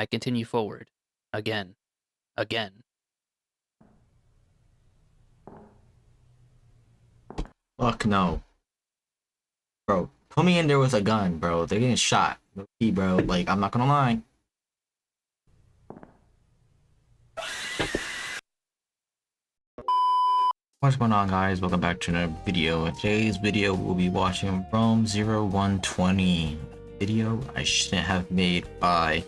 I continue forward. Again. Again. Fuck no. Bro, put me in there with a gun, bro. They're getting shot. Bro, like, I'm not gonna lie. What's going on, guys? Welcome back to another video. In today's video, we'll be watching Rome 0120. Video I shouldn't have made by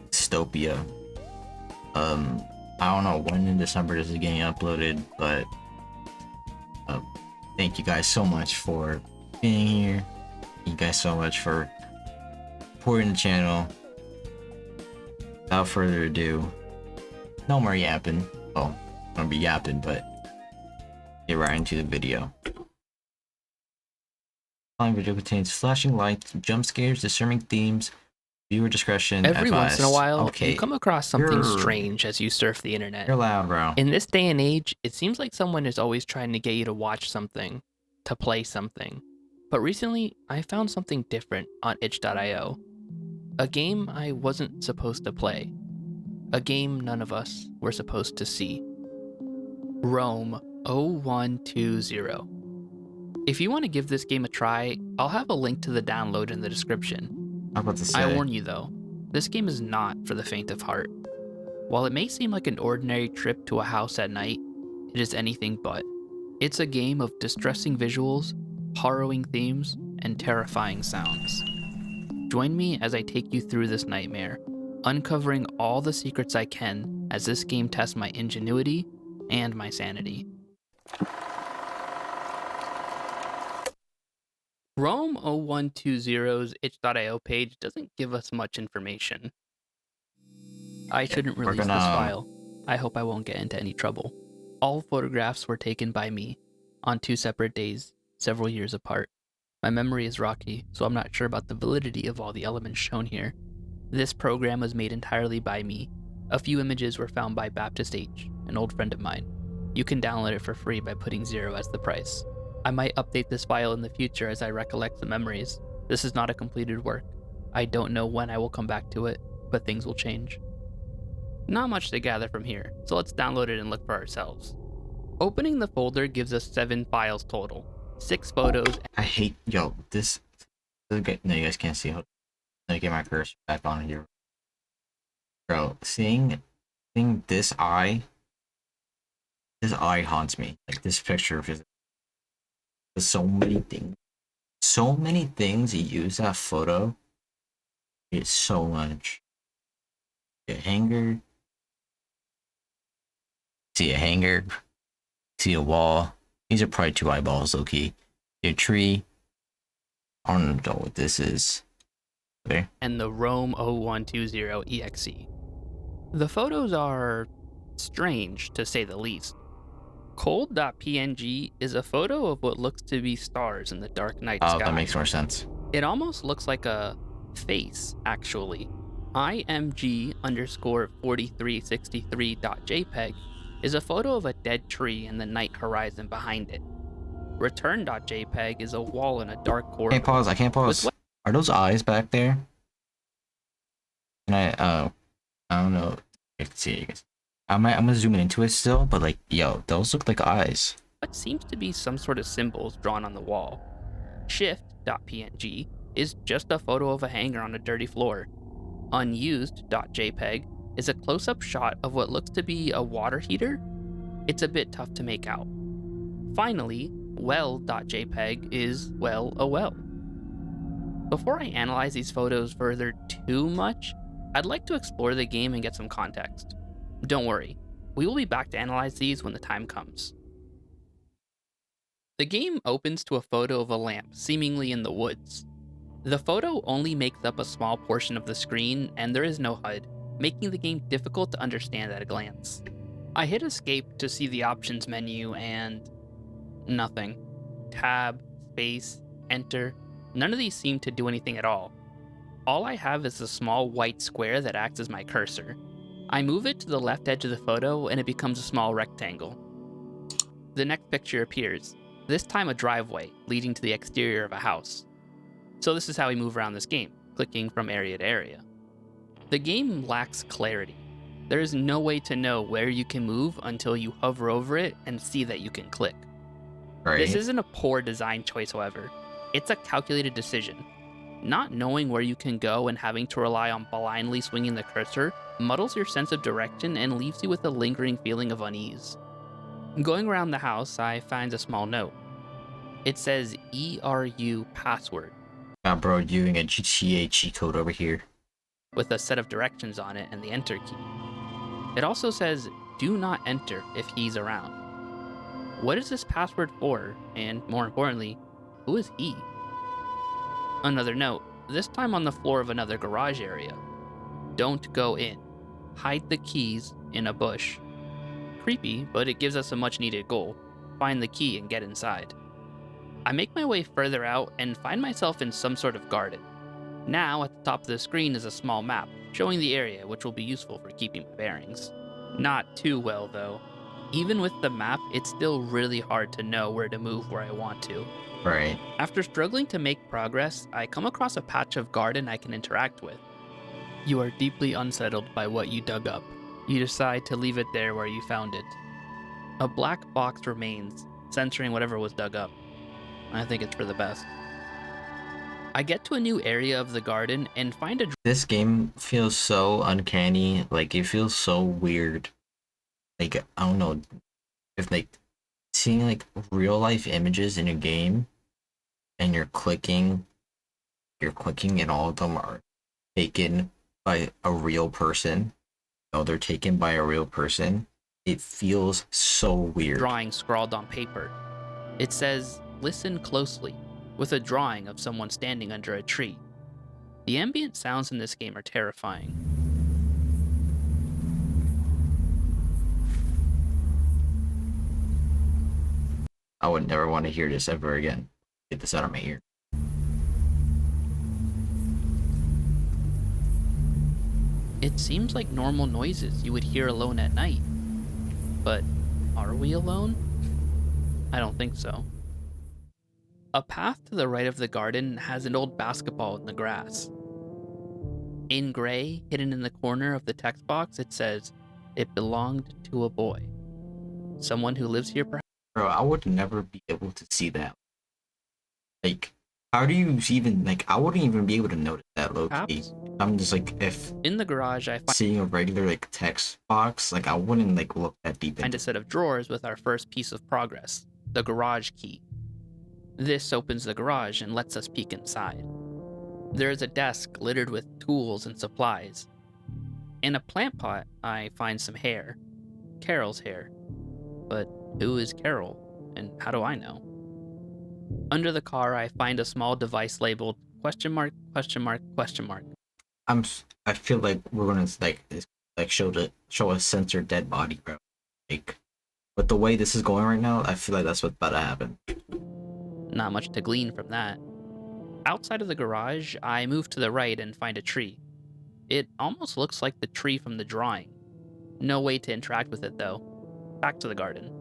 Dystopia. I don't know when in December this is getting uploaded, but thank you guys so much for being here. Thank you guys so much for supporting the channel. Without further ado, no more yapping. Well, I'm gonna be yapping, but get right into the video. The following video contains flashing lights, jump scares, disturbing themes. Viewer discretion Every once in a advised. while, Okay, you come across something you're strange as you surf the internet. you're loud, bro. In this day and age, it seems like someone is always trying to get you to watch something, to play something. But recently, I found something different on itch.io. A game I wasn't supposed to play. A game none of us were supposed to see. Rome 0120. If you want to give this game a try, I'll have a link to the download in the description. I'm about to say. I warn you though, this game is not for the faint of heart. While it may seem like an ordinary trip to a house at night, it is anything but. It's a game of distressing visuals, harrowing themes, and terrifying sounds. Join me as I take you through this nightmare, uncovering all the secrets I can as this game tests my ingenuity and my sanity. Rome 0120's itch.io page doesn't give us much information. I shouldn't release this file. I hope I won't get into any trouble. All photographs were taken by me on 2 separate days, several years apart. My memory is rocky, so I'm not sure about the validity of all the elements shown here. This program was made entirely by me. A few images were found by Baptist H, an old friend of mine. You can download it for free by putting 0 as the price. I might update this file in the future as I recollect the memories. This is not a completed work. I don't know when I will come back to it, but things will change. Not much to gather from here, so let's download it and look for ourselves. Opening the folder gives us 7 files total, 6 photos. I hate this. No, you guys can't see. Let me get my cursor back on here, bro. Seeing this eye haunts me. Like this picture of his. There's so many things you use that photo. It's so much. A hanger. See a hanger. See a wall. These are probably 2 eyeballs, low key. See a tree. I don't know what this is. Okay. And the Rome 0120 EXE. The photos are strange, to say the least. Cold.png is a photo of what looks to be stars in the dark night sky. Oh, that makes more sense. It almost looks like a face, actually. IMG_4363.jpg is a photo of a dead tree and the night horizon behind it. Return.jpg is a wall in a dark corridor. I can't pause. Are those eyes back there? Can I don't know. I can see you guys. I'm gonna zoom into it still, but like, yo, those look like eyes. What seems to be some sort of symbols drawn on the wall. Shift.png is just a photo of a hanger on a dirty floor. Unused.jpg is a close-up shot of what looks to be a water heater. It's a bit tough to make out. Finally, well.jpg is, well, a well. Before I analyze these photos further too much, I'd like to explore the game and get some context. Don't worry, we will be back to analyze these when the time comes. The game opens to a photo of a lamp, seemingly in the woods. The photo only makes up a small portion of the screen, and there is no HUD, making the game difficult to understand at a glance. I hit escape to see the options menu and nothing. Tab, space, enter, none of these seem to do anything at all. All I have is a small white square that acts as my cursor. I move it to the left edge of the photo and it becomes a small rectangle. The next picture appears, this time a driveway leading to the exterior of a house. So this is how we move around this game, clicking from area to area. The game lacks clarity. There is no way to know where you can move until you hover over it and see that you can click. Right. This isn't a poor design choice, however. It's a calculated decision. Not knowing where you can go and having to rely on blindly swinging the cursor muddles your sense of direction and leaves you with a lingering feeling of unease. Going around the house, I find a small note. It says ERU password. God, bro, using a GTA cheat code over here. With a set of directions on it and the enter key. It also says, do not enter if he's around. What is this password for? And more importantly, who is he? Another note, this time on the floor of another garage area. Don't go in. Hide the keys in a bush. Creepy, but it gives us a much needed goal. Find the key and get inside. I make my way further out and find myself in some sort of garden. Now, at the top of the screen is a small map, showing the area, which will be useful for keeping my bearings. Not too well, though. Even with the map, it's still really hard to know where to move where I want to. Right. After struggling to make progress, I come across a patch of garden I can interact with. You are deeply unsettled by what you dug up. You decide to leave it there where you found it. A black box remains, censoring whatever was dug up. I think it's for the best. I get to a new area of the garden and find a... This game feels so uncanny. Like, it feels so weird. Like, I don't know. If, like, seeing, like, real-life images in a game and you're clicking and all of them are taken by a real person. No, they're taken by a real person. It feels so weird. Drawing scrawled on paper. It says, listen closely, with a drawing of someone standing under a tree. The ambient sounds in this game are terrifying. I would never want to hear this ever again. Get this out of my ear. It seems like normal noises you would hear alone at night. But are we alone? I don't think so. A path to the right of the garden has an old basketball in the grass. In gray, hidden in the corner of the text box, it says, it belonged to a boy. Someone who lives here, perhaps? Bro, I would never be able to see that. Like, how do you even, like, I wouldn't even be able to notice that low-key. I'm just like, if in the garage, I seeing a regular, like, text box, like, I wouldn't, like, look that deep find a set of drawers with our first piece of progress, the garage key. This opens the garage and lets us peek inside. There is a desk littered with tools and supplies. In a plant pot, I find some hair. Carol's hair. But who is Carol, and how do I know? Under the car, I find a small device labeled question mark, question mark, question mark. I feel like we're gonna show a censored dead body, bro. Like, but the way this is going right now, I feel like that's what's about to happen. Not much to glean from that. Outside of the garage, I move to the right and find a tree. It almost looks like the tree from the drawing. No way to interact with it though. Back to the garden.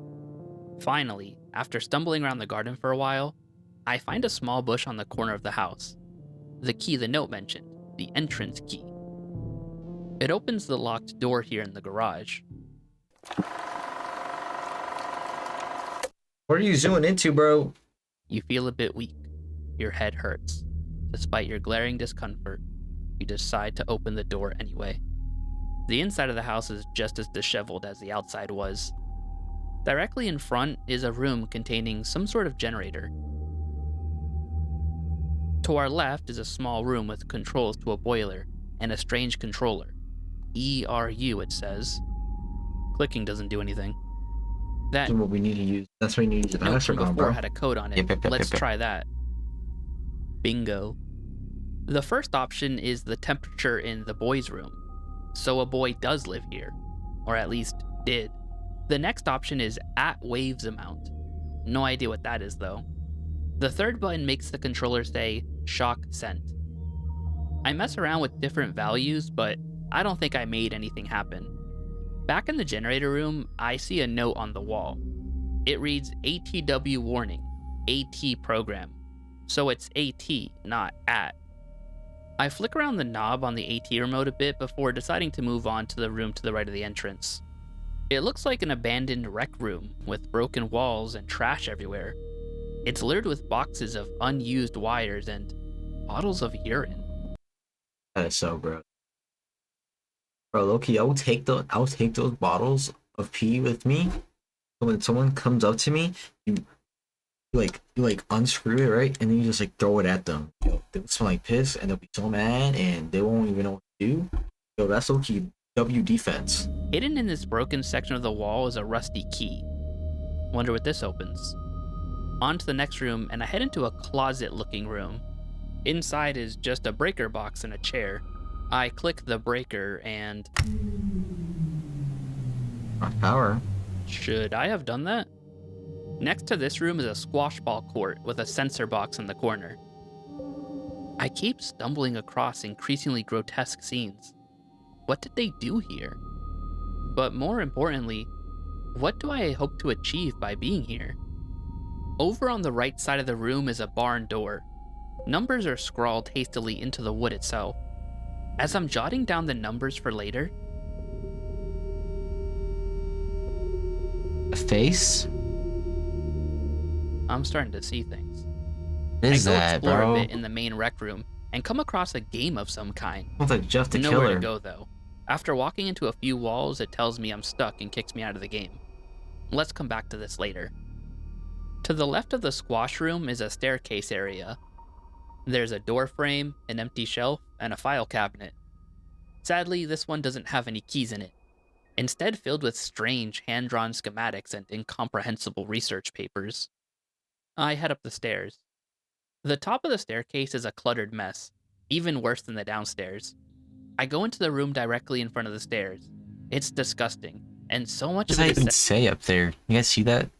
Finally, after stumbling around the garden for a while, I find a small bush on the corner of the house. The key the note mentioned, the entrance key. It opens the locked door here in the garage. What are you zooming into, bro? You feel a bit weak. Your head hurts. Despite your glaring discomfort, you decide to open the door anyway. The inside of the house is just as disheveled as the outside was. Directly in front is a room containing some sort of generator. To our left is a small room with controls to a boiler and a strange controller. ERU, it says. Clicking doesn't do anything. That's what we need to use. That's what we need to use the note from password on, before bro. had a code on it. Yep. Let's try that. Bingo. The first option is the temperature in the boys' room. So a boy does live here. Or at least did. The next option is at waves amount. No idea what that is though. The third button makes the controller say shock scent. I mess around with different values, but I don't think I made anything happen. Back in the generator room, I see a note on the wall. It reads ATW warning, AT program. So it's AT, not at. I flick around the knob on the AT remote a bit before deciding to move on to the room to the right of the entrance. It looks like an abandoned rec room with broken walls and trash everywhere. It's littered with boxes of unused wires and bottles of urine. That is so gross. Bro, Loki, I will take those bottles of pee with me. So when someone comes up to me, you unscrew it, right? And then you just like throw it at them. Yo, they'll smell like piss and they'll be so mad and they won't even know what to do. Yo, that's Loki W defense. Hidden in this broken section of the wall is a rusty key. Wonder what this opens. On to the next room, and I head into a closet-looking room. Inside is just a breaker box and a chair. I click the breaker and... Power. Should I have done that? Next to this room is a squash ball court with a sensor box in the corner. I keep stumbling across increasingly grotesque scenes. What did they do here? But more importantly, what do I hope to achieve by being here? Over on the right side of the room is a barn door. Numbers are scrawled hastily into the wood itself. As I'm jotting down the numbers for later... A face? I'm starting to see things. What is that, explore bro? a bit in the main rec room and come across a game of some kind. Sounds like Jeff the Nowhere Killer. to go though. After walking into a few walls, it tells me I'm stuck and kicks me out of the game. Let's come back to this later. To the left of the squash room is a staircase area. There's a door frame, an empty shelf, and a file cabinet. Sadly, this one doesn't have any keys in it. Instead filled with strange hand-drawn schematics and incomprehensible research papers. I head up the stairs. The top of the staircase is a cluttered mess, even worse than the downstairs. I go into the room directly in front of the stairs. It's disgusting, and so much What of does it that even say up there? You guys see that?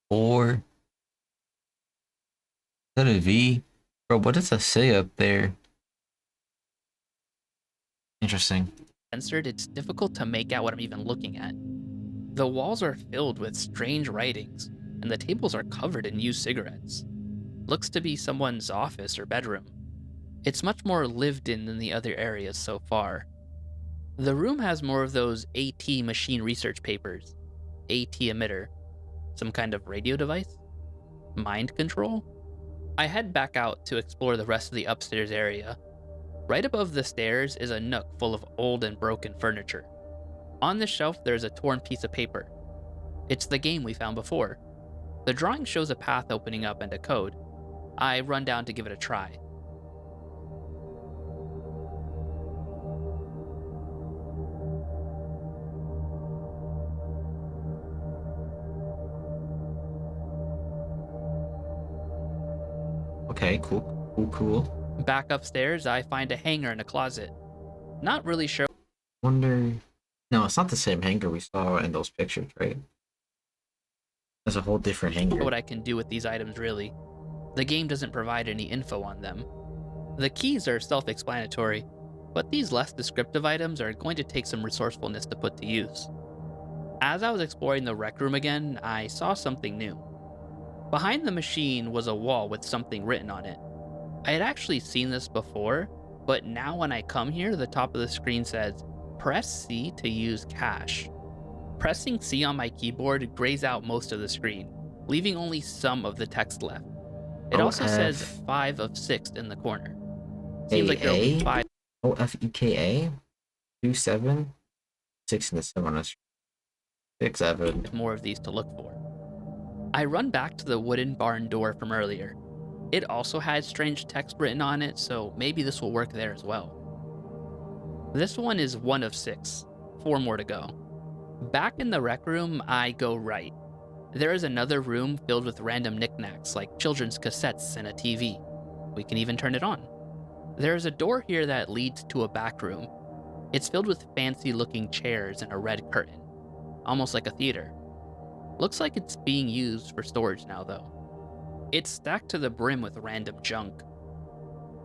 Or is that a V? Bro, what does that say up there? Interesting. censored, it's difficult to make out what I'm even looking at. The walls are filled with strange writings, and the tables are covered in used cigarettes. Looks to be someone's office or bedroom. It's much more lived in than the other areas so far. The room has more of those AT machine research papers. AT emitter. Some kind of radio device? Mind control? I head back out to explore the rest of the upstairs area. Right above the stairs is a nook full of old and broken furniture. On the shelf, there's a torn piece of paper. It's the game we found before. The drawing shows a path opening up and a code. I run down to give it a try. Okay, cool. Back upstairs, I find a hanger in a closet. Not really sure. Wonder... No, it's not the same hanger we saw in those pictures, right? There's a whole different hanger. What I can do with these items, really. The game doesn't provide any info on them. The keys are self-explanatory, but these less descriptive items are going to take some resourcefulness to put to use. As I was exploring the rec room again, I saw something new. Behind the machine was a wall with something written on it. I had actually seen this before, but now when I come here, the top of the screen says, "Press C to use cache." Pressing C on my keyboard grays out most of the screen, leaving only some of the text left. It also says 5 of 6 in the corner. Seems like there'll be 5. OFEKA? 2, 7? 6 in the 7 on the 6, 7. More of these to look for. I run back to the wooden barn door from earlier. It also had strange text written on it, so maybe this will work there as well. This one is 1 of 6. 4 more to go. Back in the rec room, I go right. There is another room filled with random knickknacks like children's cassettes and a TV. We can even turn it on. There is a door here that leads to a back room. It's filled with fancy looking chairs and a red curtain. Almost like a theater. Looks like it's being used for storage now though. It's stacked to the brim with random junk.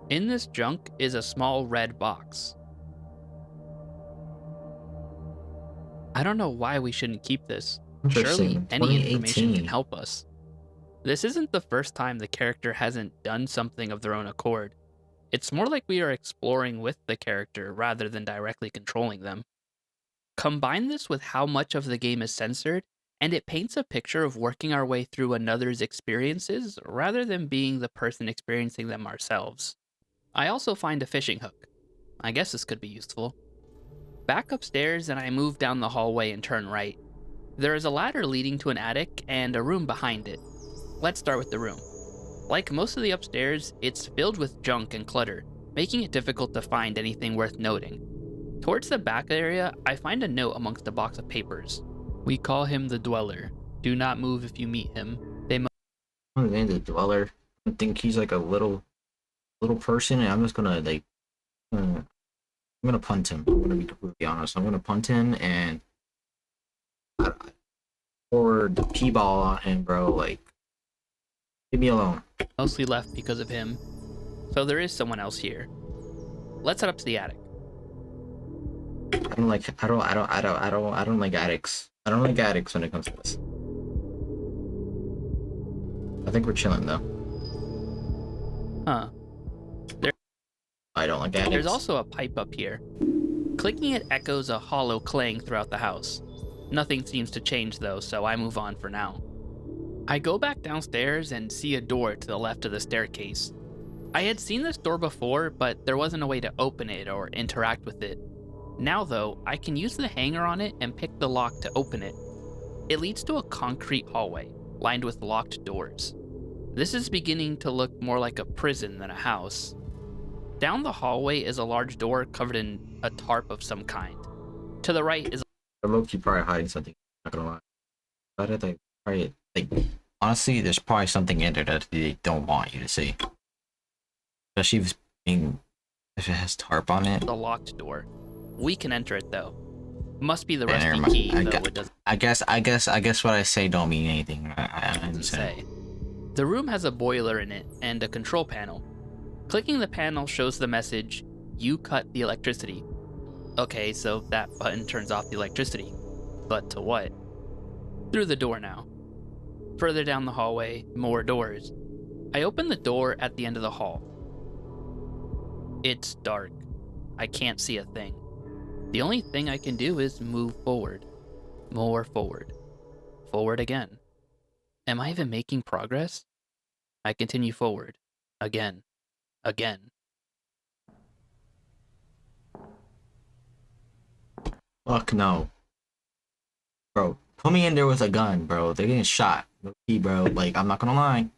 In this junk is a small red box. I don't know why we shouldn't keep this. Surely any information can help us. This isn't the first time the character hasn't done something of their own accord. It's more like we are exploring with the character rather than directly controlling them. Combine this with how much of the game is censored, and it paints a picture of working our way through another's experiences rather than being the person experiencing them ourselves. I also find a fishing hook. I guess this could be useful. Back upstairs, and I move down the hallway and turn right. There is a ladder leading to an attic and a room behind it. Let's start with the room. Like most of the upstairs, it's filled with junk and clutter, making it difficult to find anything worth noting. Towards the back area, I find a note amongst a box of papers. We call him the Dweller. Do not move if you meet him. I'm gonna the Dweller. I think he's like a little person, and I'm just gonna like, I'm gonna punt him. I'm gonna be completely honest. I'm gonna punt him and or the P-ball on him, bro. Like, leave me alone. Mostly left because of him, so there is someone else here. Let's head up to the attic. I don't like addicts. I don't like addicts when it comes to this. I think we're chilling though. Huh. I don't like addicts. There's also a pipe up here. Clicking it echoes a hollow clang throughout the house. Nothing seems to change though, so I move on for now. I go back downstairs and see a door to the left of the staircase. I had seen this door before, but there wasn't a way to open it or interact with it. Now though, I can use the hanger on it and pick the lock to open it. It leads to a concrete hallway, lined with locked doors. This is beginning to look more like a prison than a house. Down the hallway is a large door covered in a tarp of some kind. To the right is They're low-key probably hiding something, not gonna lie. But they probably, like, honestly, there's probably something in there that they don't want you to see. Especially if it has tarp on it. a locked door. We can enter it though. Must be the rusty key, though it doesn't. I guess what I say don't mean anything. I didn't say. The room has a boiler in it and a control panel. Clicking the panel shows the message, "You cut the electricity." Okay, so that button turns off the electricity. But to what? Through the door now. Further down the hallway, more doors. I open the door at the end of the hall. It's dark. I can't see a thing. The only thing I can do is move forward. More forward. Forward again. Am I even making progress? I continue forward. Again. Again. Fuck no. Bro, put me in there with a gun, bro. They're getting shot. Bro, like, I'm not gonna lie.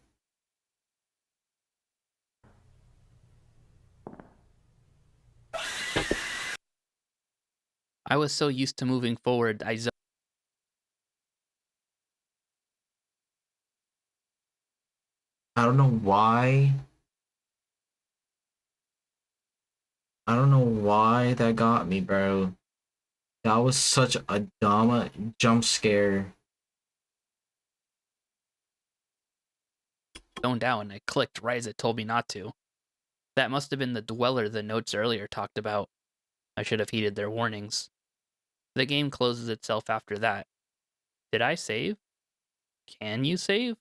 I was so used to moving forward, I don't know why. I don't know why that got me, bro. That was such a dumb jump scare. zoned out and I clicked right as it told me not to. That must have been the Dweller the notes earlier talked about. I should have heeded their warnings. The game closes itself after that. Did I save? Can you save?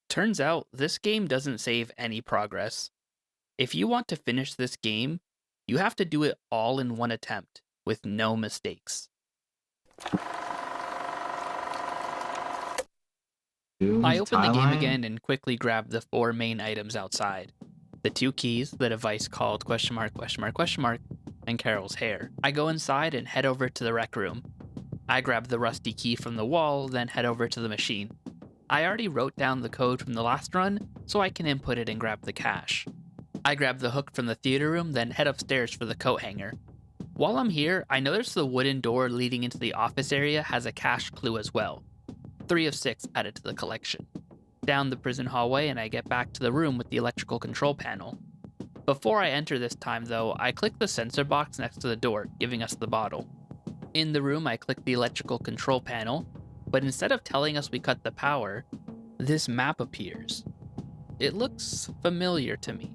Turns out, this game doesn't save any progress. If you want to finish this game, you have to do it all in one attempt, with no mistakes. I open the game again and quickly grab the 4 main items outside. The 2 keys, the device called ... and Carol's hair. I go inside and head over to the rec room. I grab the rusty key from the wall, then head over to the machine. I already wrote down the code from the last run, so I can input it and grab the cash. I grab the hook from the theater room, then head upstairs for the coat hanger. While I'm here, I notice the wooden door leading into the office area has a cash clue as well. 3 of 6 added to the collection. Down the prison hallway and I get back to the room with the electrical control panel. Before I enter this time though, I click the sensor box next to the door, giving us the bottle. In the room, I click the electrical control panel, but instead of telling us we cut the power, this map appears. It looks familiar to me.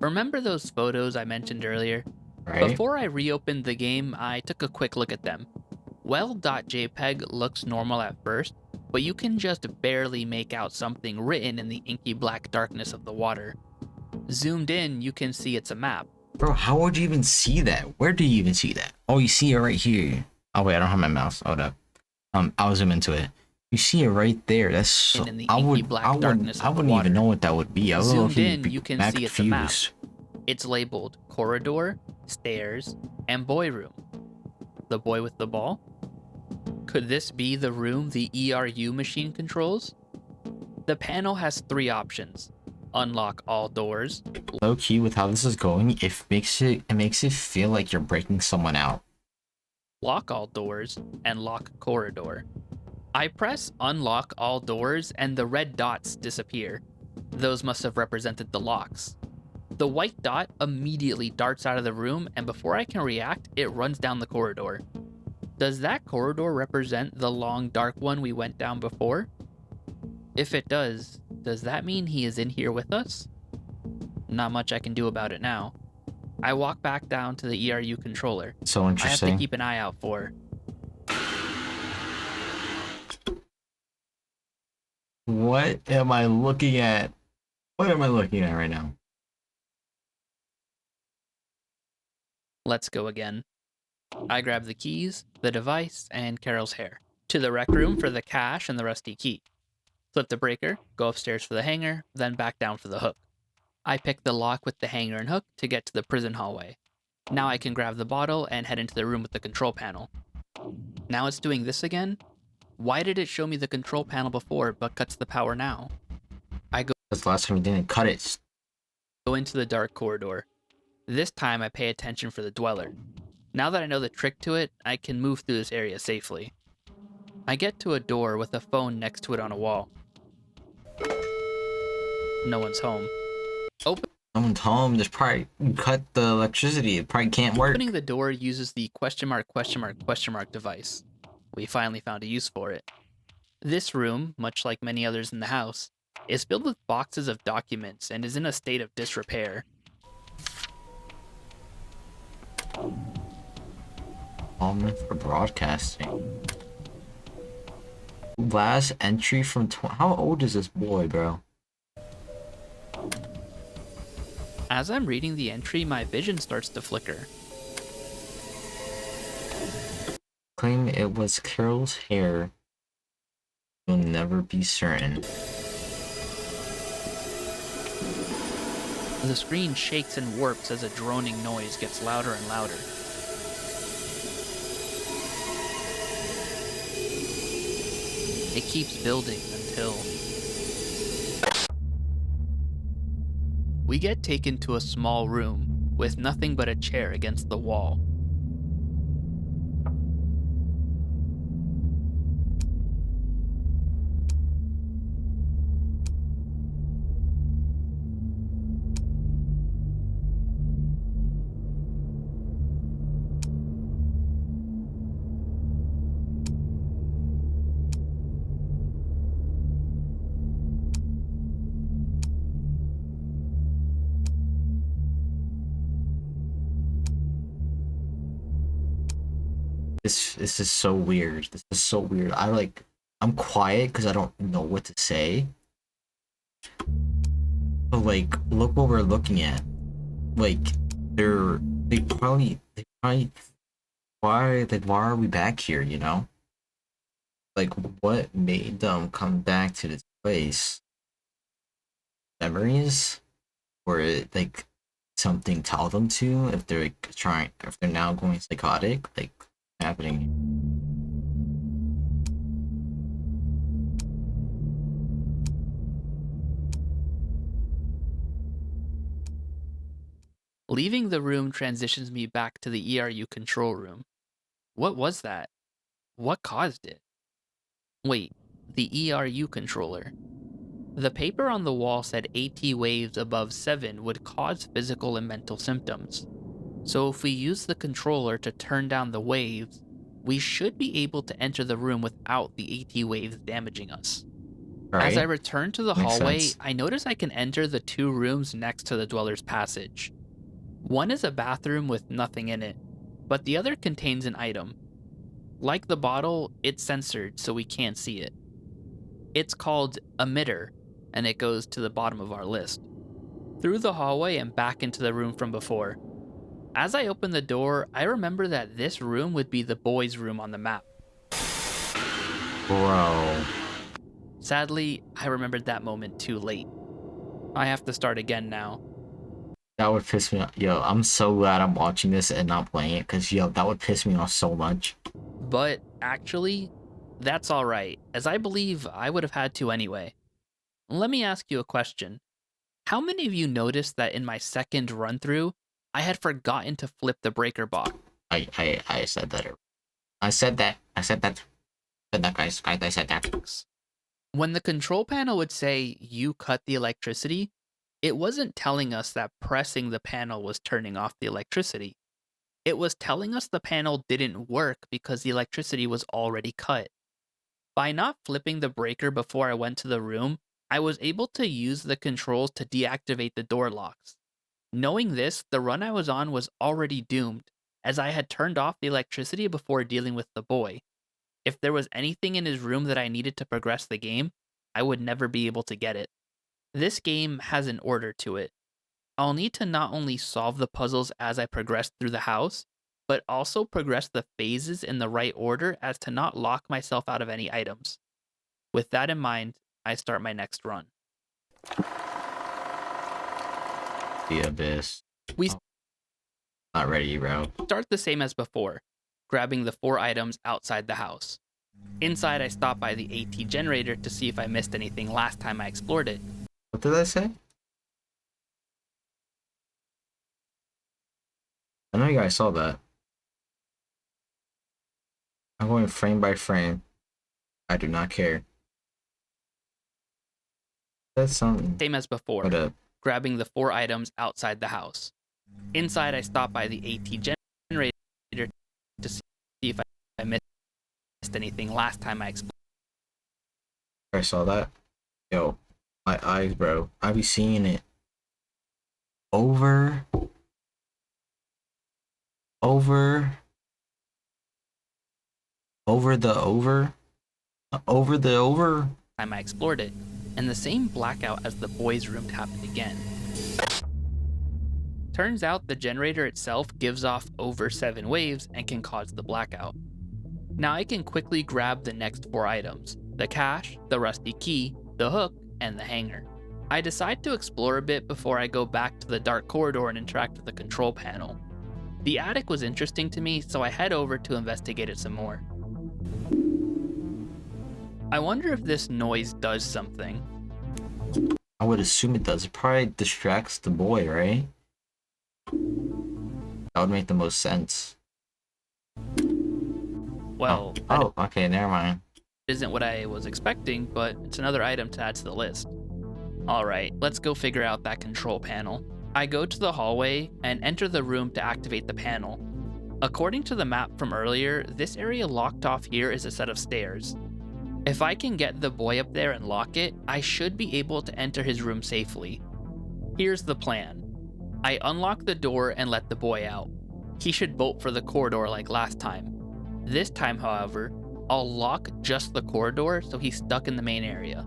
Remember those photos I mentioned earlier? Right. Before I reopened the game, I took a quick look at them. Well.jpg looks normal at first, but you can just barely make out something written in the inky black darkness of the water. Zoomed in, you can see it's a map. Bro, how would you even see that? Where do you even see that? Oh, you see it right here. Oh wait, I don't have my mouse. Hold up. I'll zoom into it. You see it right there. That's so, in the inky black darkness I of the wouldn't water. even know what that would be. Zoomed in, you can see it's a map. It's labeled corridor, stairs, and boy room. The boy with the ball? Could this be the room the ERU machine controls? The panel has 3 options. Unlock all doors. Low key, with how this is going, it makes it feel like you're breaking someone out. Lock all doors and lock corridor. I press unlock all doors and the red dots disappear. Those must have represented the locks. The white dot immediately darts out of the room, and before I can react, it runs down the corridor. Does that corridor represent the long dark one we went down before? If it does that mean he is in here with us? Not much I can do about it now. I walk back down to the ERU controller. So interesting. I have to keep an eye out for. What am I looking at? What am I looking at right now? Let's go again. I grab the keys, the device, and Carol's hair. To the rec room for the cash and the rusty key. Flip the breaker, go upstairs for the hanger, then back down for the hook. I pick the lock with the hanger and hook to get to the prison hallway. Now I can grab the bottle and head into the room with the control panel. Now it's doing this again? Why did it show me the control panel before but cuts the power now? That's the last time you didn't cut it. Go into the dark corridor. This time I pay attention for the dweller. Now that I know the trick to it, I can move through this area safely. I get to a door with a phone next to it on a wall. No one's home. Someone's home. Just probably cut the electricity. It probably can't work. Opening the door uses the question mark device. We finally found a use for it. This room, much like many others in the house, is filled with boxes of documents and is in a state of disrepair. Meant for broadcasting. Last entry from how old is this boy, bro? As I'm reading the entry, my vision starts to flicker. Claim it was Carol's hair. You'll never be certain. The screen shakes and warps as a droning noise gets louder and louder. It keeps building until we get taken to a small room with nothing but a chair against the wall. This is so weird. This is so weird. I'm quiet because I don't know what to say. But like, look what we're looking at. Like, they probably why are we back here, you know? Like, what made them come back to this place? Memories? Or like something tell them to if they're if they're now going psychotic, like happening. Leaving the room transitions me back to the ERU control room. What was that? What caused it? Wait, the ERU controller. The paper on the wall said AT waves above 7 would cause physical and mental symptoms. So if we use the controller to turn down the waves, we should be able to enter the room without the AT waves damaging us. Right. As I return to the Makes hallway, sense. I notice I can enter the 2 rooms next to the Dweller's Passage. One is a bathroom with nothing in it, but the other contains an item. Like the bottle, it's censored so we can't see it. It's called Emitter, and it goes to the bottom of our list. Through the hallway and back into the room from before. As I opened the door, I remember that this room would be the boys' room on the map. Bro. Sadly, I remembered that moment too late. I have to start again now. That would piss me off. Yo, I'm so glad I'm watching this and not playing it, because, yo, that would piss me off so much. But actually, that's alright, as I believe I would have had to anyway. Let me ask you a question. How many of you noticed that in my second run through, I had forgotten to flip the breaker box? I said that. I said that, guys. I said that. When the control panel would say, you cut the electricity, it wasn't telling us that pressing the panel was turning off the electricity. It was telling us the panel didn't work because the electricity was already cut. By not flipping the breaker before I went to the room, I was able to use the controls to deactivate the door locks. Knowing this, the run I was on was already doomed, as I had turned off the electricity before dealing with the boy. If there was anything in his room that I needed to progress the game, I would never be able to get it. This game has an order to it. I'll need to not only solve the puzzles as I progress through the house, but also progress the phases in the right order as to not lock myself out of any items. With that in mind, I start my next run. The abyss. We not ready, bro. Start the same as before, grabbing the 4 items outside the house. Inside, I stop by the AT generator to see if I missed anything last time I explored it. What did I say? I know you guys saw that. I'm going frame by frame. I do not care. That's something. Same as before, grabbing the 4 items outside the house. Inside, I stop by the AT generator to see if I missed anything last time I explored. I saw that. Yo, my eyes, bro. I be seeing it over time I explored it, and the same blackout as the boys' room happened again. Turns out the generator itself gives off over 7 waves and can cause the blackout. Now I can quickly grab the next 4 items: the cache, the rusty key, the hook, and the hanger. I decide to explore a bit before I go back to the dark corridor and interact with the control panel. The attic was interesting to me, so I head over to investigate it some more. I wonder if this noise does something. I would assume it does. It probably distracts the boy, right? That would make the most sense. Well, okay, never mind. It isn't what I was expecting, but it's another item to add to the list. Alright, let's go figure out that control panel. I go to the hallway and enter the room to activate the panel. According to the map from earlier, this area locked off here is a set of stairs. If I can get the boy up there and lock it, I should be able to enter his room safely. Here's the plan. I unlock the door and let the boy out. He should bolt for the corridor like last time. This time, however, I'll lock just the corridor so he's stuck in the main area.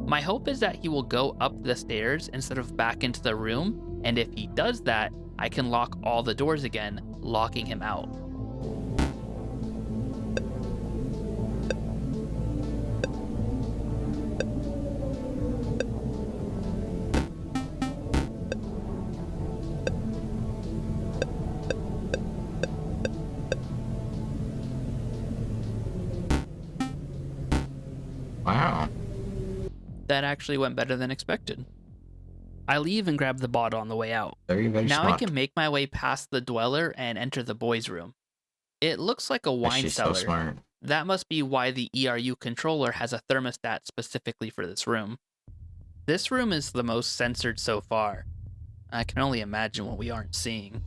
My hope is that he will go up the stairs instead of back into the room, and if he does that, I can lock all the doors again, locking him out. Wow. That actually went better than expected. I leave and grab the bottle on the way out. Very now smart. I can make my way past the dweller and enter the boys' room. It looks like a wine cellar. So smart. That must be why the ERU controller has a thermostat specifically for this room. This room is the most censored so far. I can only imagine what we aren't seeing.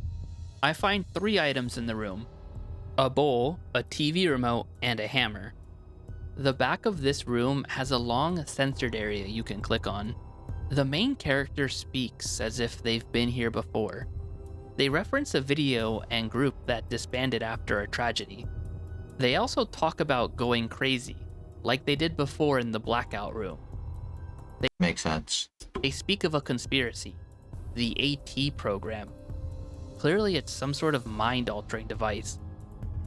I find 3 items in the room: a bowl, a TV remote, and a hammer. The back of this room has a long censored area you can click on. The main character speaks as if they've been here before. They reference a video and group that disbanded after a tragedy. They also talk about going crazy, like they did before in the blackout room. Makes sense. They speak of a conspiracy, the AT program. Clearly it's some sort of mind-altering device,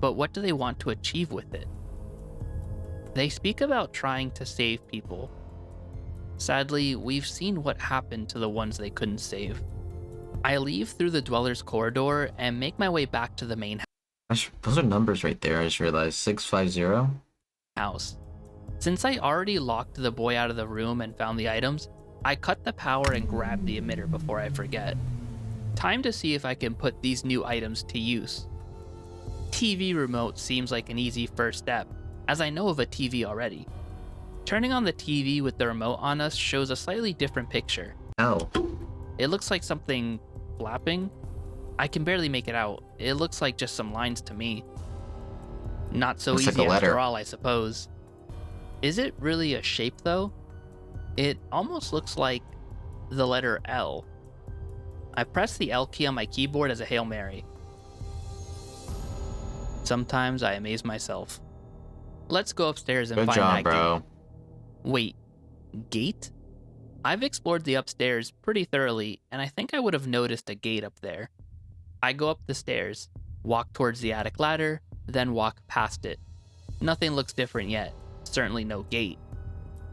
but what do they want to achieve with it? They speak about trying to save people. Sadly, we've seen what happened to the ones they couldn't save. I leave through the Dweller's corridor and make my way back to the main Those are numbers right there, I just realized. 650? house. Since I already locked the boy out of the room and found the items, I cut the power and grab the emitter before I forget. Time to see if I can put these new items to use. TV remote seems like an easy first step, as I know of a TV already. Turning on the TV with the remote on us shows a slightly different picture. Oh. It looks like something flapping. I can barely make it out. It looks like just some lines to me. Not so Looks like easy a letter. after all, I suppose. Is it really a shape though? It almost looks like the letter L. I press the L key on my keyboard as a Hail Mary. Sometimes I amaze myself. Let's go upstairs and Good find job, that bro. gate. Wait, gate? I've explored the upstairs pretty thoroughly, and I think I would have noticed a gate up there. I go up the stairs, walk towards the attic ladder, then walk past it. Nothing looks different yet, certainly no gate.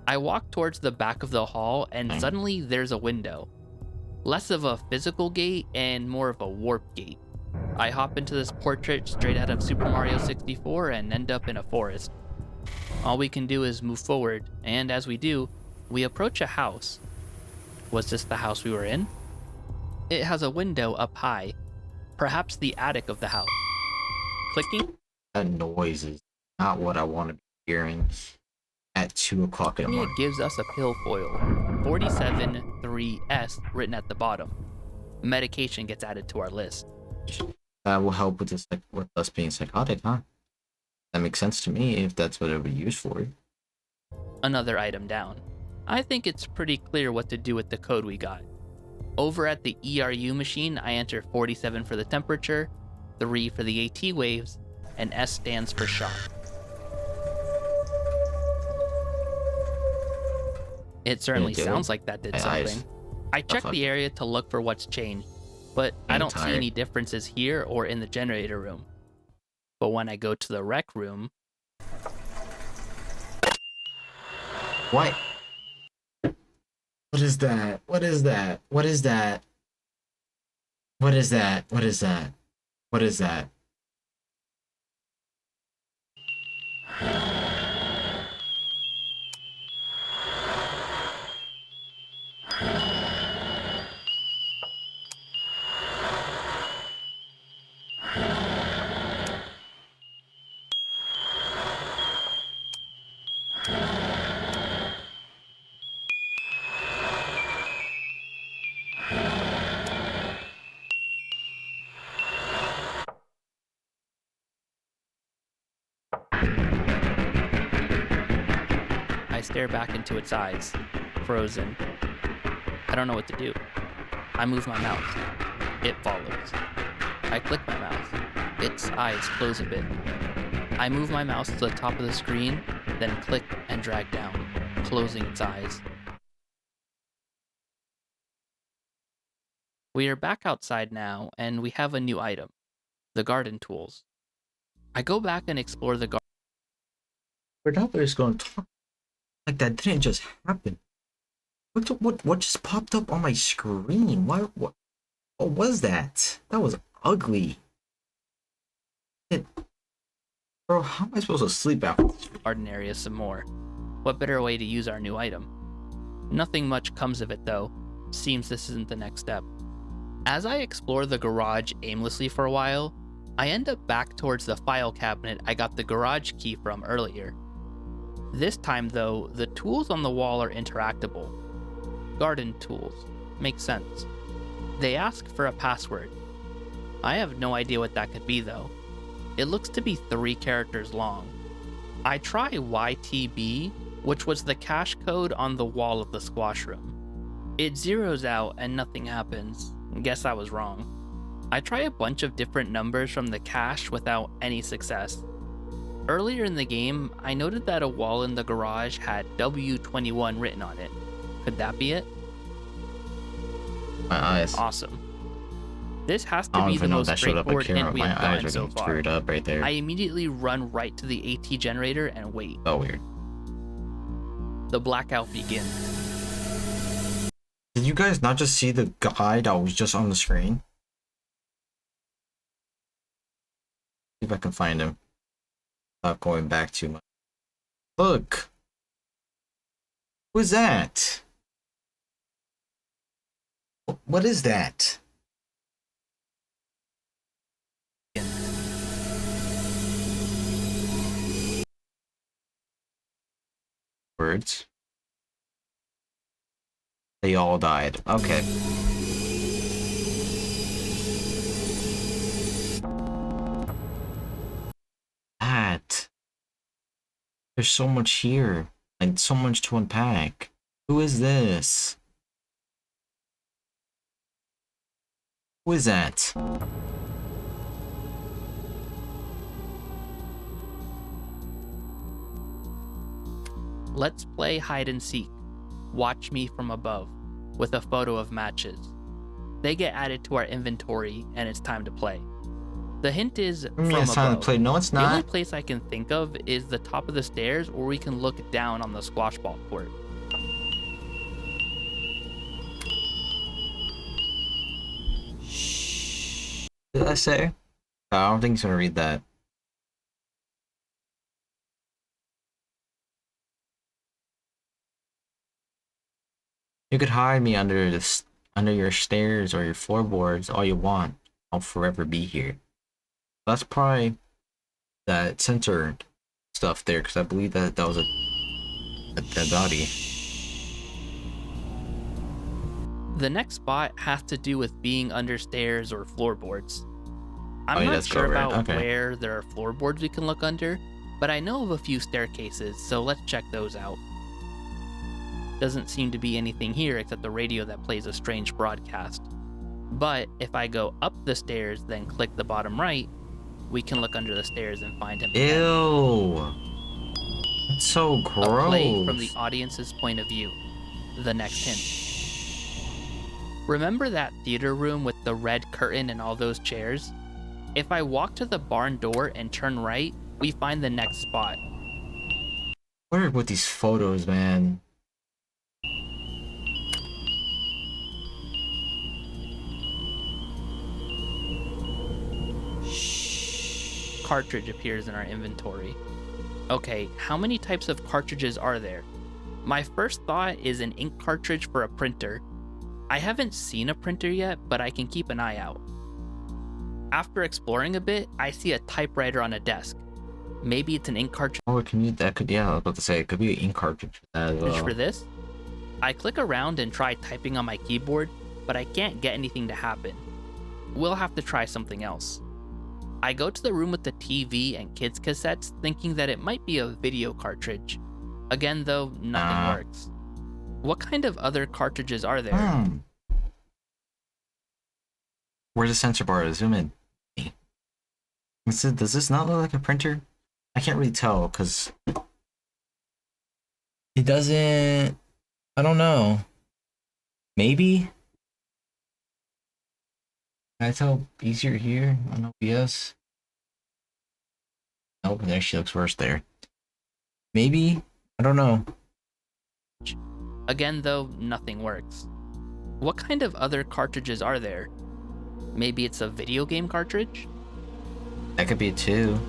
I walk towards the back of the hall, and suddenly there's a window. Less of a physical gate and more of a warp gate. I hop into this portrait straight out of Super Mario 64 and end up in a forest. All we can do is move forward, and as we do, we approach a house. Was this the house we were in? It has a window up high, perhaps the attic of the house. Clicking? That noise is not what I want to be hearing at 2 o'clock in the morning. It gives us a pill foil, 473S written at the bottom. Medication gets added to our list. That will help with this, with us being psychotic, huh? That makes sense to me if that's what it would be used for. Another item down. I think it's pretty clear what to do with the code we got. Over at the ERU machine, I enter 47 for the temperature, 3 for the AT waves, and S stands for shock. It certainly sounds like that did something. I check the area to look for what's changed, but I don't see any differences here or in the generator room. But when I go to the rec room... What? What is that? What is that? What is that? What is that? What is that? What is that? I stare back into its eyes, frozen. I don't know what to do. I move my mouse. It follows. I click my mouse. Its eyes close a bit. I move my mouse to the top of the screen, then click and drag down, closing its eyes. We are back outside now, and we have a new item, the garden tools. I go back and explore the garden. We're not just going to talk like that. Didn't just happen. What just popped up on my screen? What was that? That was ugly. Bro, how am I supposed to sleep after this? Garden area some more. What better way to use our new item? Nothing much comes of it though. Seems this isn't the next step. As I explore the garage aimlessly for a while, I end up back towards the file cabinet I got the garage key from earlier. This time though, the tools on the wall are interactable. Garden tools. Makes sense. They ask for a password. I have no idea what that could be though. It looks to be 3 characters long. I try YTB, which was the cache code on the wall of the squash room. It zeroes out and nothing happens. Guess I was wrong. I try a bunch of different numbers from the cache without any success. Earlier in the game, I noted that a wall in the garage had W21 written on it. Could that be it? My eyes. Awesome. This has to be the most straightforward hint we have gotten so far. Screwed up right there. I immediately run right to the AT generator and wait. Oh, weird. The blackout begins. Did you guys not just see the guy that was just on the screen? See if I can find him. Not going back too much. Look! Who is that? What is that? Words. They all died. Okay. That. There's so much here. And so much to unpack. Who is this? Who is that? Let's play hide and seek. Watch me from above, with a photo of matches. They get added to our inventory, and it's time to play. The hint is from it's time to play. No, it's not. The only place I can think of is the top of the stairs, or we can look down on the squash ball court. Did I say? I don't think he's gonna read that. You could hide me under your stairs or your floorboards all you want. I'll forever be here. That's probably that censored stuff there, because I believe that was a dead body. The next spot has to do with being under stairs or floorboards. I'm not sure about where there are floorboards we can look under, but I know of a few staircases, so let's check those out. Doesn't seem to be anything here except the radio that plays a strange broadcast. But if I go up the stairs, then click the bottom right, we can look under the stairs and find him again. Ew! That's so gross. A play from the audience's point of view. The next hint. Remember that theater room with the red curtain and all those chairs? If I walk to the barn door and turn right, we find the next spot. What are with these photos, man? Cartridge appears in our inventory. Okay, how many types of cartridges are there? My first thought is an ink cartridge for a printer. I haven't seen a printer yet, but I can keep an eye out. After exploring a bit, I see a typewriter on a desk. Maybe it's an ink cartridge. Oh, yeah, I was about to say, it could be an ink cartridge as well. For this? I click around and try typing on my keyboard, but I can't get anything to happen. We'll have to try something else. I go to the room with the TV and kids' cassettes, thinking that it might be a video cartridge. Again, though, nothing works. What kind of other cartridges are there? Where's the sensor bar? Zoom in. Does this not look like a printer? I can't really tell, because it doesn't... I don't know. Maybe? Can I tell easier here on OBS? Nope, it actually looks worse there. Maybe? I don't know. Again, though, nothing works. What kind of other cartridges are there? Maybe it's a video game cartridge? That could be it too.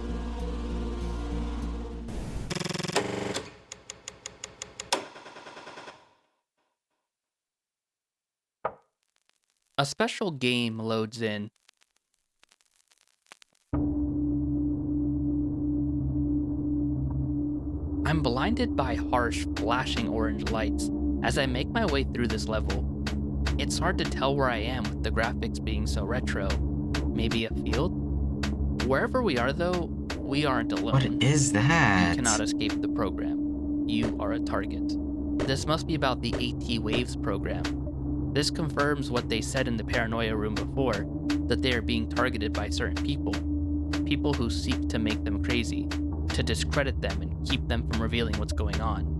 A special game loads in. I'm blinded by harsh, flashing orange lights as I make my way through this level. It's hard to tell where I am with the graphics being so retro. Maybe a field? Wherever we are, though, we aren't alone. What is that? You cannot escape the program. You are a target. This must be about the AT Waves program. This confirms what they said in the paranoia room before, that they are being targeted by certain people. People who seek to make them crazy, to discredit them and keep them from revealing what's going on.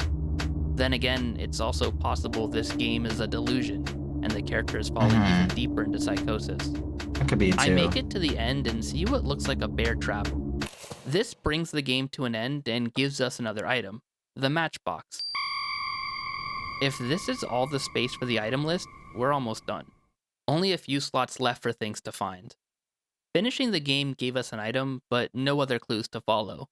Then again, it's also possible this game is a delusion, and the character is falling even deeper into psychosis. That could be too. I make it to the end and see what looks like a bear trap. This brings the game to an end and gives us another item, the matchbox. If this is all the space for the item list, we're almost done. Only a few slots left for things to find. Finishing the game gave us an item, but no other clues to follow.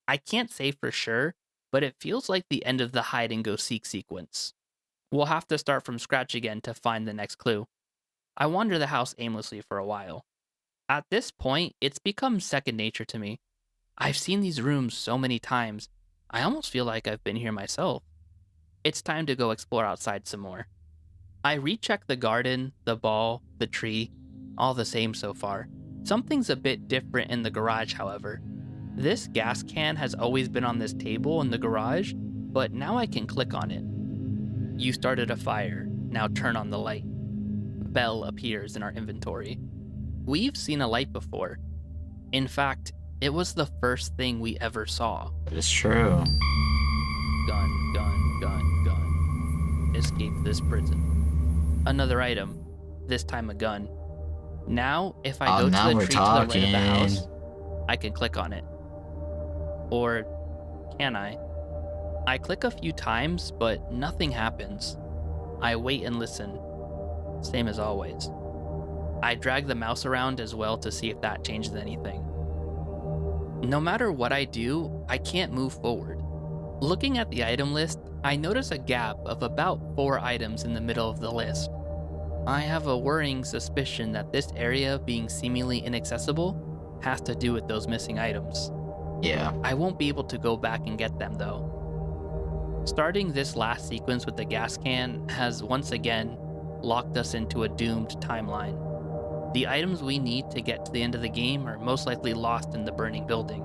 I can't say for sure, but it feels like the end of the hide and go seek sequence. We'll have to start from scratch again to find the next clue. I wander the house aimlessly for a while. At this point, it's become second nature to me. I've seen these rooms so many times, I almost feel like I've been here myself. It's time to go explore outside some more. I recheck the garden, the ball, the tree, all the same so far. Something's a bit different in the garage, however. This gas can has always been on this table in the garage, but now I can click on it. You started a fire, now turn on the light. Bell appears in our inventory. We've seen a light before. In fact, it was the first thing we ever saw. It's true. Gun, gun, gun, gun. Escape this prison. Another item, this time a gun. Now, if I go to the tree to the right of the house, I can click on it. Or can I? I click a few times, but nothing happens. I wait and listen. Same as always. I drag the mouse around as well to see if that changes anything. No matter what I do, I can't move forward. Looking at the item list, I notice a gap of about 4 items in the middle of the list. I have a worrying suspicion that this area being seemingly inaccessible has to do with those missing items. Yeah. I won't be able to go back and get them though. Starting this last sequence with the gas can has once again locked us into a doomed timeline. The items we need to get to the end of the game are most likely lost in the burning building.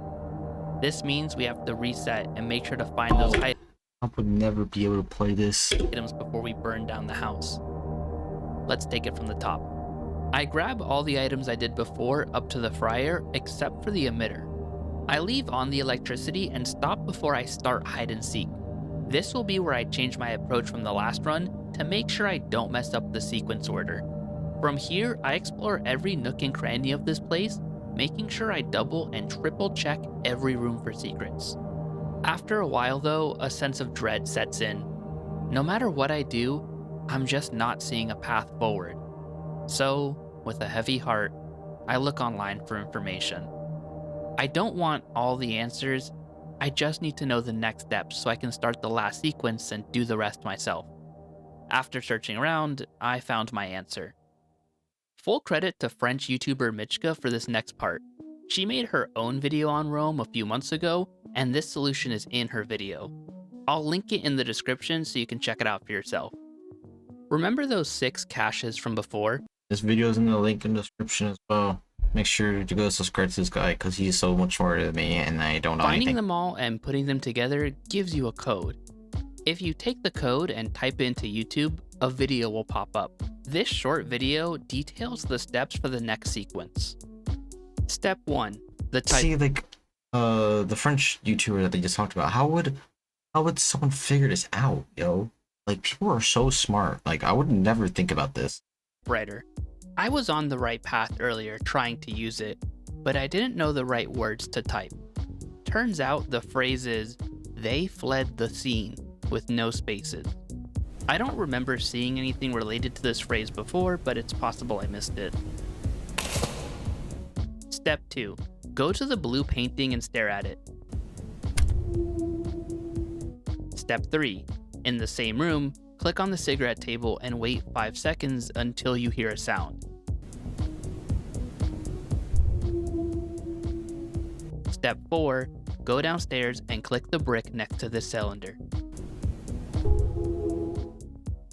This means we have to reset and make sure to find those items. I would never be able to play this. Items before we burn down the house. Let's take it from the top. I grab all the items I did before up to the fryer except for the emitter. I leave on the electricity and stop before I start hide and seek. This will be where I change my approach from the last run to make sure I don't mess up the sequence order. From here, I explore every nook and cranny of this place, making sure I double and triple check every room for secrets. After a while though, a sense of dread sets in. No matter what I do, I'm just not seeing a path forward. So, with a heavy heart, I look online for information. I don't want all the answers, I just need to know the next steps so I can start the last sequence and do the rest myself. After searching around, I found my answer. Full credit to French YouTuber Michka for this next part. She made her own video on Rome a few months ago, and this solution is in her video. I'll link it in the description so you can check it out for yourself. Remember those 6 caches from before? This video is in the link in the description as well. Make sure to go subscribe to this guy because he's so much smarter than me and I don't know anything. Finding them all and putting them together gives you a code. If you take the code and type it into YouTube, a video will pop up. This short video details the steps for the next sequence. Step 1. The type. See, like, the French YouTuber that they just talked about, how would someone figure this out, yo? Like, people are so smart. Like, I would never think about this. Writer. I was on the right path earlier trying to use it, but I didn't know the right words to type. Turns out the phrase is, "They fled the scene," with no spaces. I don't remember seeing anything related to this phrase before, but it's possible I missed it. Step 2. Go to the blue painting and stare at it. Step 3. In the same room, click on the cigarette table and wait 5 seconds until you hear a sound. Step 4. Go downstairs and click the brick next to this cylinder.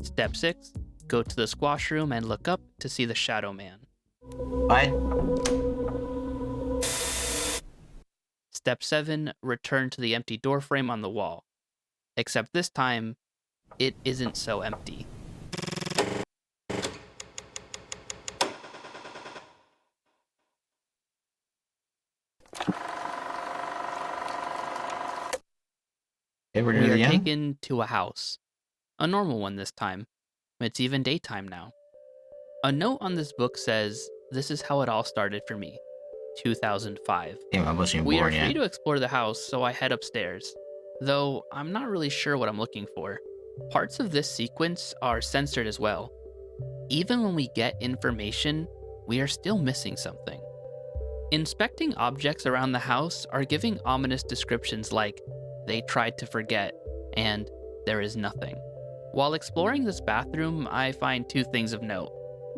Step 6. Go to the squash room and look up to see the Shadow Man. What? Step 7. Return to the empty door frame on the wall. Except this time, it isn't so empty. Okay, we're near We are the end. taken to a house. A normal one this time. It's even daytime now. A note on this book says, "This is how it all started for me. 2005. Damn, I wasn't even We are born free yet. to explore the house, so I head upstairs. Though I'm not really sure what I'm looking for. Parts of this sequence are censored as well. Even when we get information, we are still missing something. Inspecting objects around the house are giving ominous descriptions like, "They tried to forget," and "There is nothing." While exploring this bathroom, I find two things of note.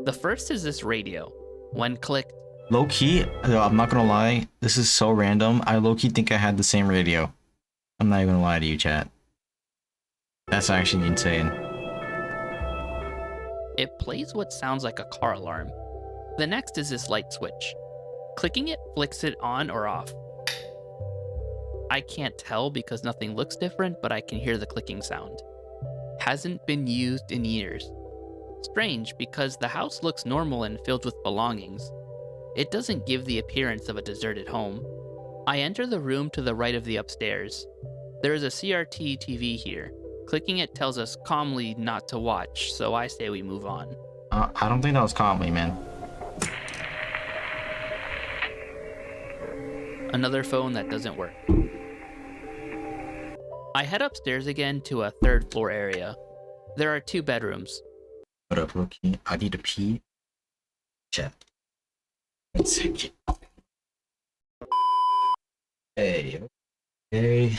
The first is this radio. When clicked, Low key, I'm not gonna lie, this is so random. I low key think I had the same radio. I'm not even gonna lie to you, chat. That's actually insane. it plays what sounds like a car alarm. The next is this light switch. Clicking it flicks it on or off. I can't tell because nothing looks different, but I can hear the clicking sound. Hasn't been used in years. Strange because the house looks normal and filled with belongings. It doesn't give the appearance of a deserted home. I enter the room to the right of the upstairs. There is a CRT TV here. Clicking it tells us calmly not to watch, so I say we move on. I don't think that was calmly, man. Another phone that doesn't work. I head upstairs again to a third floor area. There are 2 bedrooms. What up, Loki? I need to pee. Chat. 1 second. Hey. Okay.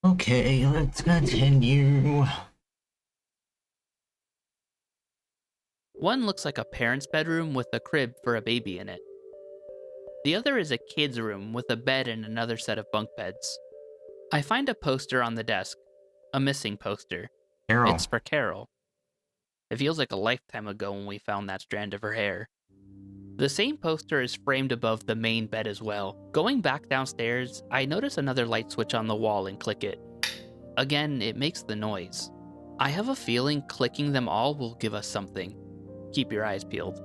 Okay, let's continue. One looks like a parent's bedroom with a crib for a baby in it. The other is a kid's room with a bed and another set of bunk beds. I find a poster on the desk, a missing poster. Carol. It's for Carol. It feels like a lifetime ago when we found that strand of her hair. The same poster is framed above the main bed as well. Going back downstairs, I notice another light switch on the wall and click it. Again, it makes the noise. I have a feeling clicking them all will give us something. Keep your eyes peeled.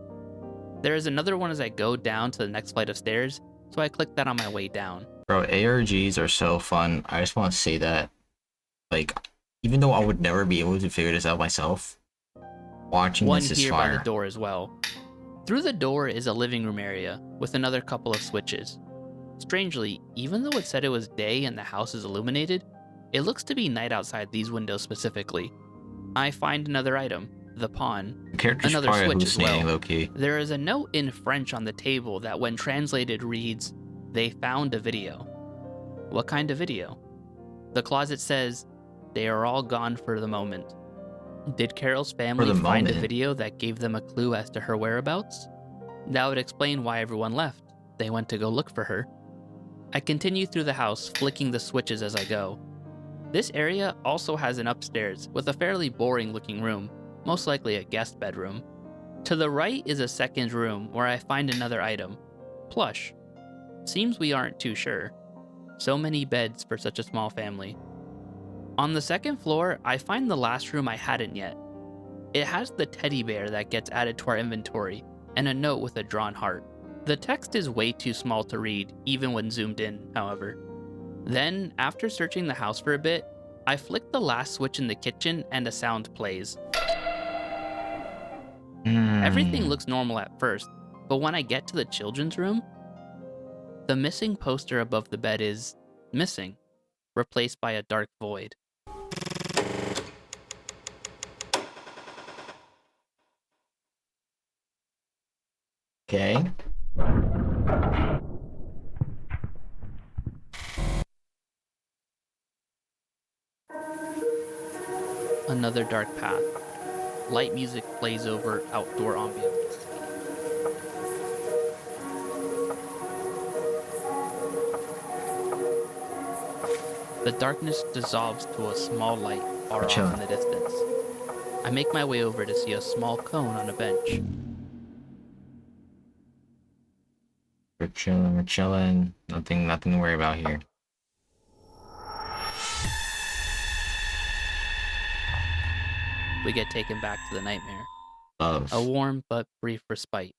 There is another one as I go down to the next flight of stairs, so I click that on my way down. Bro, ARGs are so fun. I just want to say that. Like, even though I would never be able to figure this out myself, watching One this is here fire. by the door as well. Through the door is a living room area with another couple of switches. Strangely, even though it said it was day and the house is illuminated, it looks to be night outside these windows specifically. I find another item, the pawn, The character's another probably switch as hallucinating, well. low-key. There is a note in French on the table that when translated reads, "They found a video." What kind of video? The closet says, "They are all gone for the moment." Did Carol's family find a moment? video that gave them a clue as to her whereabouts? That would explain why everyone left. They went to go look for her. I continue through the house, flicking the switches as I go. This area also has an upstairs with a fairly boring looking room, most likely a guest bedroom. To the right is a second room where I find another item, plush. Seems we aren't too sure. So many beds for such a small family. On the second floor, I find the last room I hadn't yet. It has the teddy bear that gets added to our inventory, and a note with a drawn heart. The text is way too small to read, even when zoomed in, however. Then, after searching the house for a bit, I flick the last switch in the kitchen and a sound plays. Everything looks normal at first, but when I get to the children's room, the missing poster above the bed is missing, replaced by a dark void. Okay. Another dark path. Light music plays over outdoor ambiance. The darkness dissolves to a small light far off in the distance. I make my way over to see a small cone on a bench. We're chilling. Nothing to worry about here. We get taken back to the nightmare. Love. A warm but brief respite.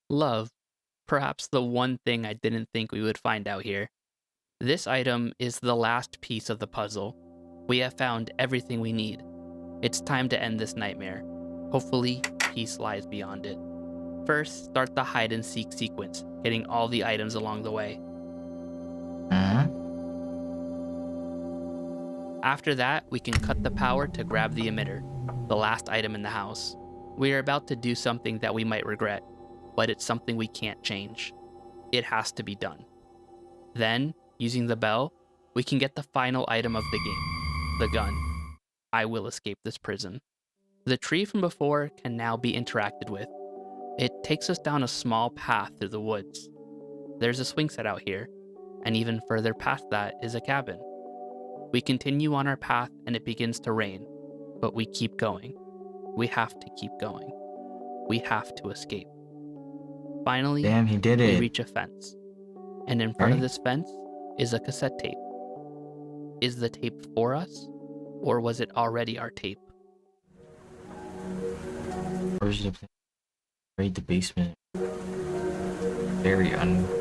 Love, perhaps the one thing I didn't think we would find out here. This item is the last piece of the puzzle. We have found everything we need. It's time to end this nightmare. Hopefully, peace lies beyond it. First, start the hide and seek sequence, getting all the items along the way. After that, we can cut the power to grab the emitter, the last item in the house. We are about to do something that we might regret, but it's something we can't change. It has to be done. Then, using the bell, we can get the final item of the game, the gun. I will escape this prison. The tree from before can now be interacted with. It takes us down a small path through the woods. There's a swing set out here, and even further past that is a cabin. We continue on our path and it begins to rain, but we keep going. We have to keep going. We have to escape. Finally, damn, he did it. We reach a fence, and in front of this fence is a cassette tape. Is the tape for us, or was it already our tape? Raid the basement. Very unprepared.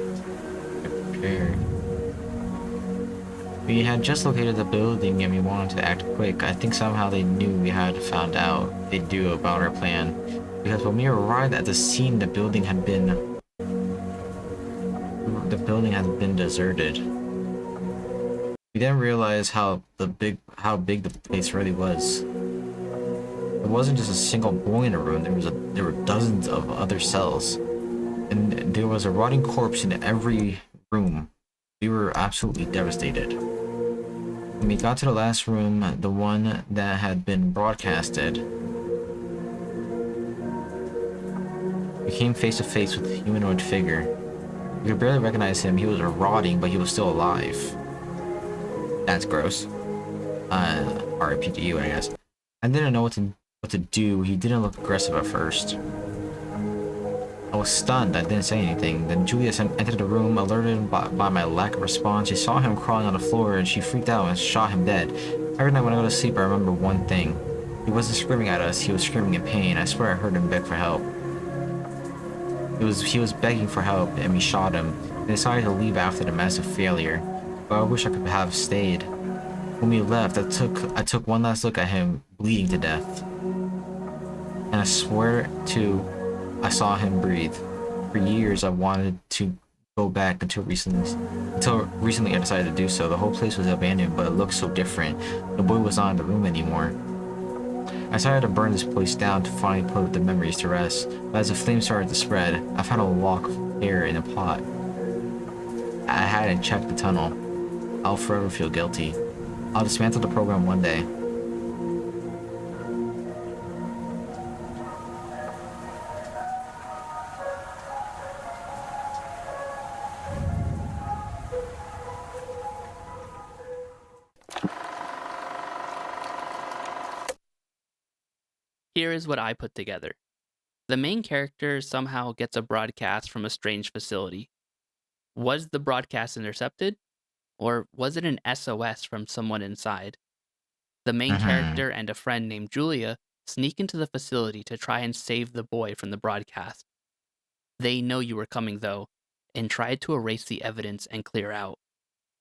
We had just located the building and we wanted to act quick. I think somehow they knew we had found out they do about our plan. Because when we arrived at the scene, the building had been deserted. We then realized how big the place really was. It wasn't just a single boy in a room. There were dozens of other cells, and there was a rotting corpse in every room. We were absolutely devastated. When we got to the last room, the one that had been broadcasted, we came face to face with a humanoid figure. We could barely recognize him. He was rotting, but he was still alive. That's gross. RIP to you, I guess. I didn't know what to do. He didn't look aggressive at first. I was stunned. I didn't say anything. Then Julia entered the room, alerted by my lack of response. She saw him crawling on the floor and she freaked out and shot him dead. Every night when I go to sleep, I remember one thing. He wasn't screaming at us. He was screaming in pain. I swear I heard him beg for help. He was begging for help and we shot him. We decided to leave after the massive failure. But I wish I could have stayed. When we left, I took one last look at him bleeding to death. And I swear I saw him breathe. For years I wanted to go back until recently I decided to do so. The whole place was abandoned, but it looked so different. The boy was not in the room anymore. I decided to burn this place down to finally put the memories to rest. But as the flames started to spread, I found a lock of air in a pot. I hadn't checked the tunnel. I'll forever feel guilty. I'll dismantle the program one day. Here is what I put together. The main character somehow gets a broadcast from a strange facility. Was the broadcast intercepted? Or was it an SOS from someone inside? The main character and a friend named Julia sneak into the facility to try and save the boy from the broadcast. They know you were coming though, and try to erase the evidence and clear out.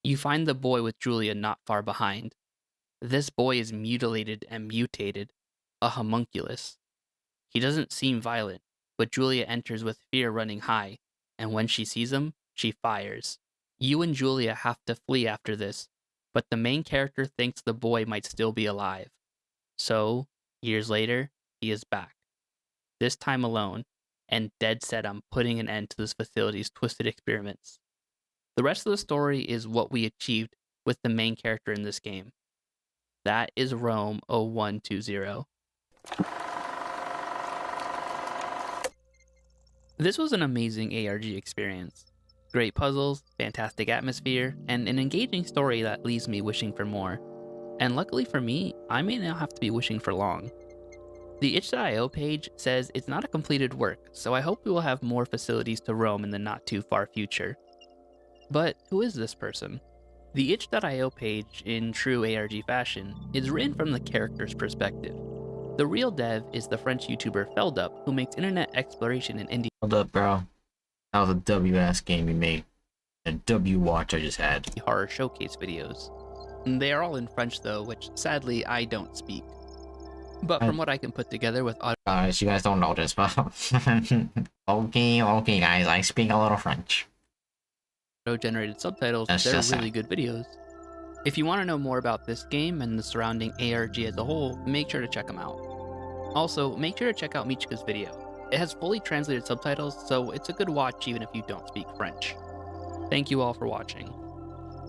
You find the boy with Julia not far behind. This boy is mutilated and mutated, a homunculus. He doesn't seem violent, but Julia enters with fear running high, and when she sees him, she fires. You and Julia have to flee after this, but the main character thinks the boy might still be alive. So, years later, he is back. This time alone, and dead set on putting an end to this facility's twisted experiments. The rest of the story is what we achieved with the main character in this game. That is Rome 0120. This was an amazing ARG experience. Great puzzles, fantastic atmosphere, and an engaging story that leaves me wishing for more. And luckily for me, I may not have to be wishing for long. The itch.io page says it's not a completed work, so I hope we will have more facilities to roam in the not too far future. But who is this person? The itch.io page, in true ARG fashion, is written from the character's perspective. The real dev is the French YouTuber Feldup, who makes internet exploration and indie. Hold up, bro. That was a W-ass game you made. A W watch I just had. Horror showcase videos. They are all in French though, which sadly I don't speak. But from what I can put together with guys, you guys don't know this, but okay, guys, I speak a little French. Auto-generated subtitles, they're really good videos. If you want to know more about this game and the surrounding ARG as a whole, make sure to check them out. Also, make sure to check out Michika's video. It has fully translated subtitles, so it's a good watch even if you don't speak French. Thank you all for watching.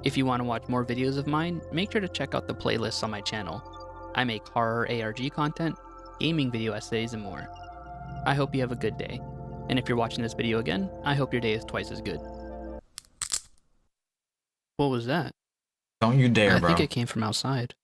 If you want to watch more videos of mine, make sure to check out the playlists on my channel. I make horror ARG content, gaming video essays, and more. I hope you have a good day. And if you're watching this video again, I hope your day is twice as good. What was that? Don't you dare, bro. I think it came from outside.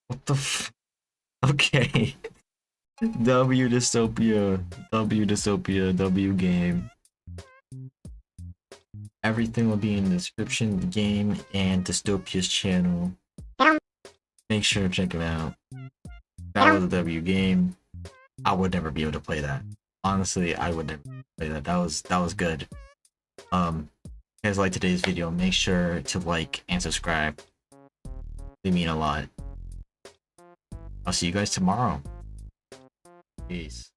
What the f? Okay. W Dystopia, W game. Everything will be in the description of the game and Dystopia's channel. Make sure to check it out. That was a W game. I would never be able to play that. Honestly, I would never play that. That was good. If you guys like today's video, make sure to like and subscribe. They mean a lot. I'll see you guys tomorrow. Peace.